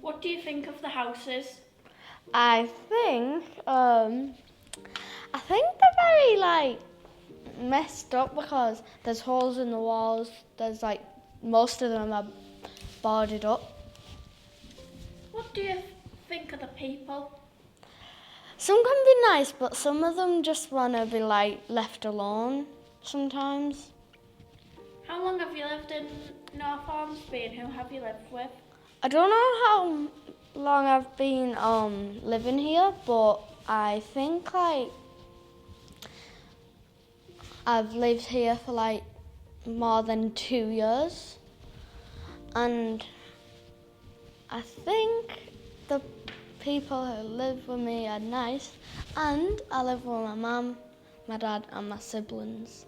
What do you think of the houses? I think they're very messed up because there's holes in the walls. There's most of them are boarded up. What do you think of the people? Some can be nice, but some of them just want to be left alone sometimes. How long have you lived in North Ormesby and who have you lived with? I don't know how long I've been living here, but I think I've lived here for more than 2 years, and I think the people who live with me are nice, and I live with my mum, my dad and my siblings.